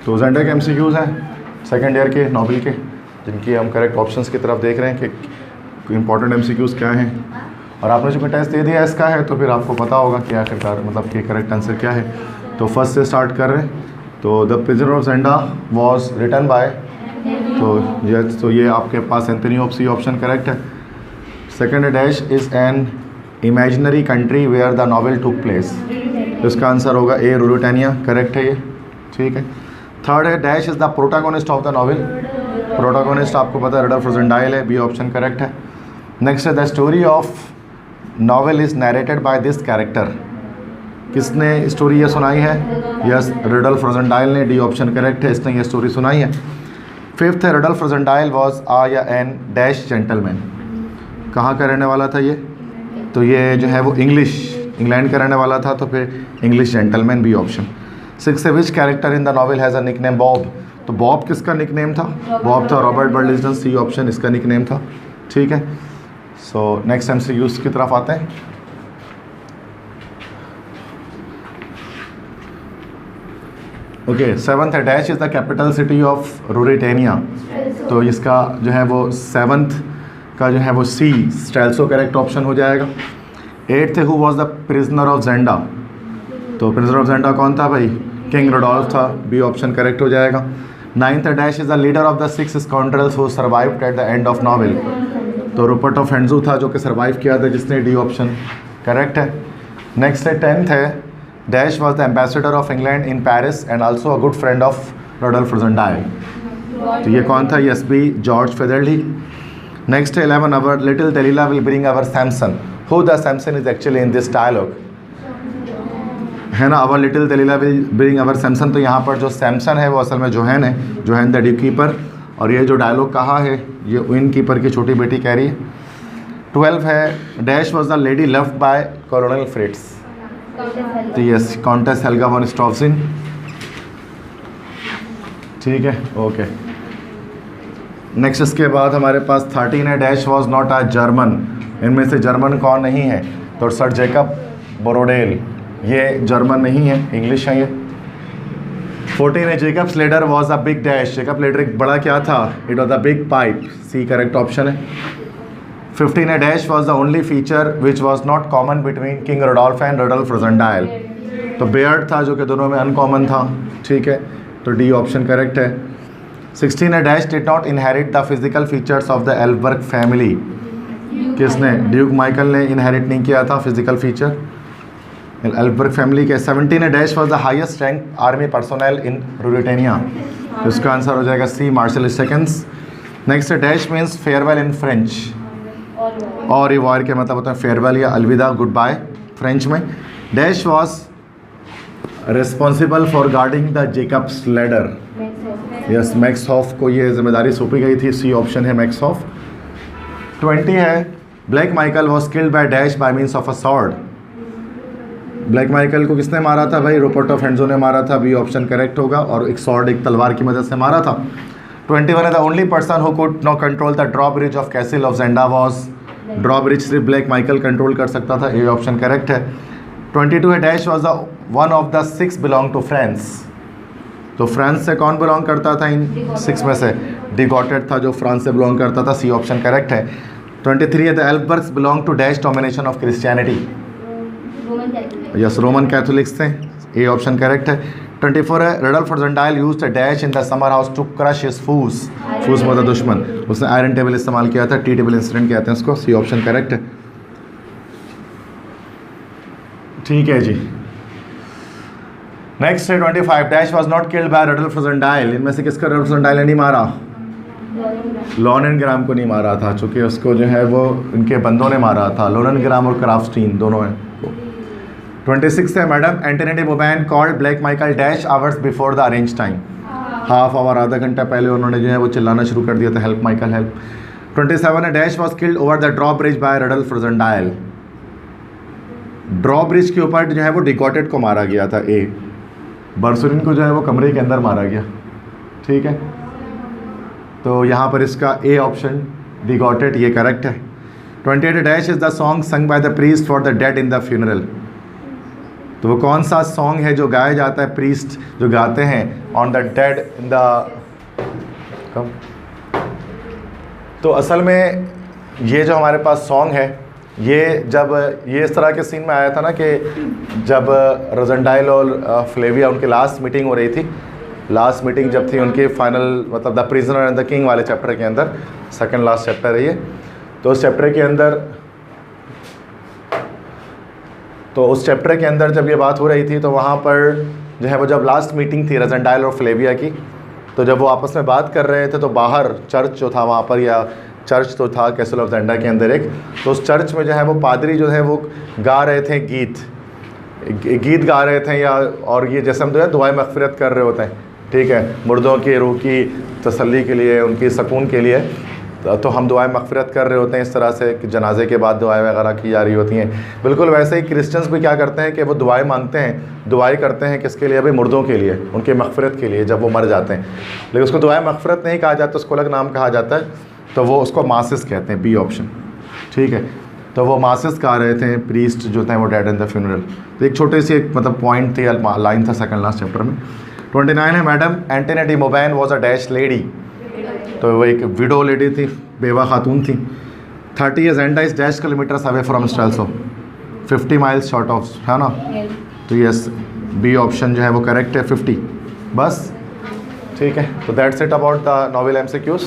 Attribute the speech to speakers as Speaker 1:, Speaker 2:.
Speaker 1: तो जेंडा के एमसीक्यूज़ हैं सेकेंड ईयर के नॉवल के, जिनकी हम करेक्ट ऑप्शंस की तरफ देख रहे हैं कि इंपॉर्टेंट एमसीक्यूज़ क्या हैं। और आपने जो टेस्ट दे दिया इसका है तो फिर आपको पता होगा कि आखिरकार मतलब कि करेक्ट आंसर क्या है। तो फर्स्ट से स्टार्ट कर रहे हैं। तो the prisoner of Zenda was written by, तो ये आपके पास Anthony of C option correct है। Second dash is an imaginary country where the novel took place, तो इसका आंसर होगा ए रूरोटेनिया, करेक्ट है ये, ठीक है। थर्ड है dash is the protagonist of the novel, protagonist आपको पता है रडोल्फ रोज़ेनडाइल है, बी ऑप्शन करेक्ट है। नेक्स्ट है the story of novel is narrated by this character, किसने स्टोरी ये सुनाई है? यस, रडोल्फ रोज़ेनडाइल ने, डी ऑप्शन करेक्ट है, इसने ये स्टोरी सुनाई है। फिफ्थ है रडोल्फ रोज़ेनडाइल वॉज आ या एन डैश जेंटलमैन, कहाँ का रहने वाला था ये? तो ये जो है वो इंग्लैंड का रहने वाला था, तो फिर English gentleman, B option. Six है which character in the novel has a nickname Bob, तो बॉब किसका निकनेम था? बॉब था रॉबर्ट बर्लिजन, सी ऑप्शन इसका निकनेम था, ठीक है। सो नेक्स्ट एमसीक्यूज़ की तरफ आते हैं। ओके, सेवन्थ है dash is the capital city of Ruritania, तो इसका जो है वो सेवन्थ का जो है वो सी स्टेल्सो करेक्ट ऑप्शन हो जाएगा। एट्थ है who was the prisoner of Zenda, तो प्रिजनर ऑफ जेंडा कौन था भाई? किंग रोडोल्फ था, बी ऑप्शन करेक्ट हो जाएगा। नाइन्थ है dash is the leader of the 6 scoundrels who survived at the end of novel, तो रूपर्ट ऑफ हेंड्जू था जो कि सर्वाइव किया था, जिसने, डी ऑप्शन करेक्ट है। नेक्स्ट है टेंथ है dash was the ambassador of England in Paris and also a good friend of Rudolf Rassendyll, तो ये कौन था? Yes, B George Featherly. Next है 11 our little Delilah will bring our Samson, who the Samson is actually in this dialogue, है ना, our little Delilah will bring our Samson, तो यहाँ पर जो सैमसन है वो असल में जोहन है, जोहन द ड्यू कीपर, और ये जो डायलॉग कहा है ये विन कीपर की छोटी बेटी कह रही है। 12 है dash was the lady loved by कॉलोनल फ्रिट्स, तो यस कॉन्टेस हेल्गा वन स्टॉफ्सिन, ठीक है, ओके। नेक्स्ट इसके बाद हमारे पास 13 है dash was not a German, इनमें से जर्मन कौन नहीं है? तो सर जैकब बोरोडेल, ये जर्मन नहीं है, इंग्लिश है ये। 14 है Jacob Slader was a big dash, Jacob Slader एक बड़ा क्या था? It was a big pipe, C correct option है। 15 है dash was the only feature which was not common between King Rudolf and Rudolf Rassendyll, तो beard था जो कि दोनों में अनकॉमन था, ठीक है, तो डी ऑप्शन करेक्ट है। 16 है dash did not inherit the physical features of the Elphberg family, किसने? ड्यूक माइकल ने इनहेरिट नहीं किया था फिजिकल फीचर एल्बर्ग फैमिली के। 17 है dash was the highest rank army personnel in Ruritania, तो इसका आंसर हो जाएगा सी मार्शल सेकेंड्स। नेक्स्ट है dash means farewell in French, और ये वार के मतलब होता है फेयरवेल या अलविदा, गुड बाय फ्रेंच में। Dash was responsible for guarding the Jacob's ladder, yes Max Hoff को ये जिम्मेदारी सौंपी गई थी, सी ऑप्शन है मैक्स हॉफ। 20 है Black Michael was killed by dash by means of a sword, Black Michael को किसने मारा था भाई? रूपर्ट ऑफ हेंड्जो ने मारा था, बी ऑप्शन करेक्ट होगा, और एक सॉर्ड, एक तलवार की मदद से मारा था। 21 है the only person who could not control the drawbridge of castle of Zenda was, drawbridge सिर्फ ब्लैक माइकल कंट्रोल कर सकता था, ए ऑप्शन करेक्ट है। 22 है dash was the one of the 6 belong to France, तो फ्रांस से कौन belong करता था इन 6 में से? डिगॉटेड था जो फ्रांस से बिलोंग करता था, सी ऑप्शन करेक्ट है। 23 है the Elphbergs belong to dash domination of Christianity, yes Roman Catholics थे, ए ऑप्शन करेक्ट है। 24 है Rudolf Rassendyll used a dash in the summer house to crush his foes, foes मतलब दुश्मन, उसने आयरन टेबल इस्तेमाल किया था, टी टेबल इंसिडेंट कहते हैं उसको, सी ऑप्शन करेक्ट है, ठीक है जी। नेक्स्ट है 25 dash was not killed by Rudolf Rassendyll, इनमें से किसका रडोल्फ रोज़ेनडाइल ने नहीं मारा? लोनेनग्राम को नहीं मारा था, चूँकि उसको जो है वो इनके बंदों ने मारा था, लोनेनग्राम और क्राफ्टस्टीन दोनों हैं। 26 है Madame Antoinette Mauban called Black Michael dash hours before the arranged time, half hour आधा घंटा पहले उन्होंने जो है वो चिल्लाना शुरू कर दिया था, हेल्प माइकल हेल्प। 27 है dash was killed over the drawbridge by Rudolf Rassendyll, drawbridge के ऊपर जो है वो डिगॉटेड को मारा गया था, ए बर्सुलिन को जो है वो कमरे के अंदर मारा गया, ठीक है, तो यहाँ पर इसका ए ऑप्शन डिगॉटेड ये करेक्ट है। 28 dash is the song sung by the priest for the dead in the funeral, तो वो कौन सा सॉन्ग है जो गाया जाता है, प्रीस्ट जो गाते हैं on the dead in the कम। तो असल में ये जो हमारे पास सॉन्ग है, ये जब ये इस तरह के सीन में आया था ना कि जब रोजेंटाइल और फ्लेविया उनकी लास्ट मीटिंग हो रही थी, लास्ट मीटिंग जब थी उनकी फाइनल, मतलब the prisoner and the king वाले चैप्टर के अंदर, सेकंड लास्ट चैप्टर है ये। तो उस चैप्टर के अंदर जब ये बात हो रही थी, तो वहाँ पर जो है वो जब लास्ट मीटिंग थी रोजेंटाइल और फ्लेविया की, तो जब वो आपस में बात कर रहे थे तो बाहर चर्च जो था वहाँ पर, या चर्च तो था कैसल ऑफ जेंडा के अंदर एक, तो उस चर्च में जो है वो पादरी जो है वो गा रहे थे गीत गा रहे थे, या और ये जैसे हम जो है दुआएं मग़फ़िरत कर रहे होते हैं, ठीक है, मुर्दों की रूह की तसल्ली के लिए, उनकी सुकून के लिए, तो हम दुआएं मग़फ़िरत कर रहे होते हैं इस तरह से कि जनाजे के बाद दुआएं वगैरह की जा रही होती हैं। बिल्कुल वैसे ही क्रिश्चियंस भी क्या करते हैं कि वो दुआएं मांगते हैं, दुआएं करते हैं किसके लिए, अभी मुर्दों के लिए, उनके मग़फ़िरत के लिए जब वो मर जाते हैं। लेकिन उसको दुआएं मग़फ़िरत नहीं कहा जाता, उसको अलग नाम कहा जाता है, तो वो उसको मासिस कहते हैं, बी ऑप्शन, ठीक है। तो वो मासिस गा रहे थे प्रीस्ट जो थे वो डेड इन द फ्यूनरल। तो एक छोटी सी एक मतलब पॉइंट थी, लाइन था सेकंड लास्ट चैप्टर में। 29 है, Madame Antoinette de Mauban was a dash lady, तो वो एक विडो लेडी थी, बेवा खातून थी। 30 agenda is dash kilometres away from स्ट्रेल्सो, 50 माइल्स शॉर्ट ऑफ, है ना। तो यस, बी ऑप्शन जो है वो करेक्ट है, 50 बस, ठीक है। तो that's it about the novel MCQs।